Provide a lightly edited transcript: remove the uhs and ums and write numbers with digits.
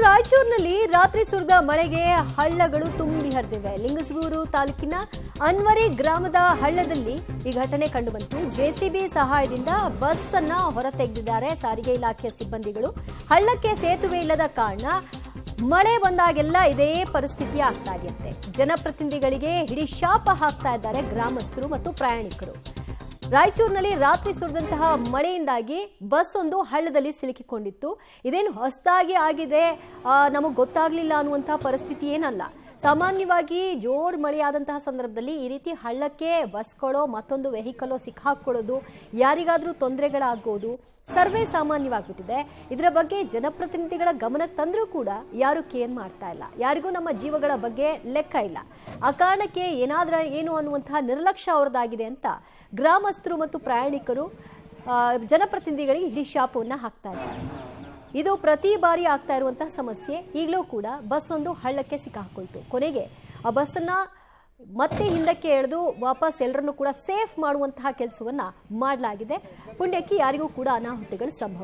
ರಾಯಚೂರಿನಲ್ಲಿ ರಾತ್ರಿ ಸುರಿದ ಮಳೆಗೆ ಹಳ್ಳಗಳು ತುಂಬಿ ಹರಿದಿವೆ. ಲಿಂಗಸಗೂರು ತಾಲೂಕಿನ ಅನ್ವರಿ ಗ್ರಾಮದ ಹಳ್ಳದಲ್ಲಿ ಈ ಘಟನೆ ಕಂಡುಬಂತು. ಜೆಸಿಬಿ ಸಹಾಯದಿಂದ ಬಸ್ ಅನ್ನ ಹೊರತೆಗೆದಿದ್ದಾರೆ ಸಾರಿಗೆ ಇಲಾಖೆಯ ಸಿಬ್ಬಂದಿಗಳು. ಹಳ್ಳಕ್ಕೆ ಸೇತುವೆ ಇಲ್ಲದ ಕಾರಣ ಮಳೆ ಬಂದಾಗೆಲ್ಲ ಇದೇ ಪರಿಸ್ಥಿತಿ ಆಗ್ತಾ ಇದೆಯಂತೆ. ಜನಪ್ರತಿನಿಧಿಗಳಿಗೆ ಹಿಡಿಶಾಪ ಹಾಕ್ತಾ ಇದ್ದಾರೆ ಗ್ರಾಮಸ್ಥರು ಮತ್ತು ಪ್ರಯಾಣಿಕರು. ರಾಯಚೂರಿನಲ್ಲಿ ರಾತ್ರಿ ಸುರಿದಂತಹ ಮಳೆಯಿಂದಾಗಿ ಬಸ್ ಒಂದು ಹಳ್ಳದಲ್ಲಿ ಸಿಲುಕಿಕೊಂಡಿತ್ತು. ಇದೇನು ಹೊಸದಾಗಿ ಆಗಿದೆ, ನಮಗೆ ಗೊತ್ತಾಗ್ಲಿಲ್ಲ ಅನ್ನುವಂತಹ ಪರಿಸ್ಥಿತಿ ಏನಲ್ಲ. ಸಾಮಾನ್ಯವಾಗಿ ಜೋರ್ ಮಳೆಯಾದಂತಹ ಸಂದರ್ಭದಲ್ಲಿ ಈ ರೀತಿ ಹಳ್ಳಕ್ಕೆ ಬಸ್ಗಳೋ ಮತ್ತೊಂದು ವೆಹಿಕಲ್ ಸಿಕ್ಕಾಕೊಳ್ಳೋದು, ಯಾರಿಗಾದ್ರೂ ತೊಂದರೆಗಳಾಗೋದು ಸರ್ವೇ ಸಾಮಾನ್ಯವಾಗ್ಬಿಟ್ಟಿದೆ. ಇದರ ಬಗ್ಗೆ ಜನಪ್ರತಿನಿಧಿಗಳ ಗಮನಕ್ಕೆ ತಂದರೂ ಕೂಡ ಯಾರು ಕೇರ್ ಮಾಡ್ತಾ ಇಲ್ಲ. ಯಾರಿಗೂ ನಮ್ಮ ಜೀವಗಳ ಬಗ್ಗೆ ಲೆಕ್ಕ ಇಲ್ಲ. ಆ ಕಾರಣಕ್ಕೆ ಏನು ಅನ್ನುವಂತಹ ನಿರ್ಲಕ್ಷ್ಯ ಅವರದಾಗಿದೆ ಅಂತ ಗ್ರಾಮಸ್ಥರು ಮತ್ತು ಪ್ರಯಾಣಿಕರು ಜನಪ್ರತಿನಿಧಿಗಳಿಗೆ ಹಿಡಿಶಾಪವನ್ನು ಹಾಕ್ತಾ ಇದ್ದಾರೆ. ಇದು ಪ್ರತಿ ಬಾರಿ ಆಗ್ತಾ ಇರುವಂತಹ ಸಮಸ್ಯೆ. ಈಗಲೂ ಕೂಡ ಬಸ್ ಒಂದು ಹಳ್ಳಕ್ಕೆ ಸಿಕ್ಕಾಕೊಳ್ತು. ಕೊನೆಗೆ ಆ ಬಸ್ಸನ್ನ ಮತ್ತೆ ಹಿಂದಕ್ಕೆ ಎಳೆದು ವಾಪಸ್ ಎಲ್ಲರನ್ನು ಕೂಡ ಸೇಫ್ ಮಾಡುವಂತಹ ಕೆಲಸವನ್ನ ಮಾಡಲಾಗಿದೆ. ಪುಣ್ಯಕ್ಕೆ ಯಾರಿಗೂ ಕೂಡ ಅನಾಹುತಗಳು ಸಂಭವಿಸಿಲ್ಲ.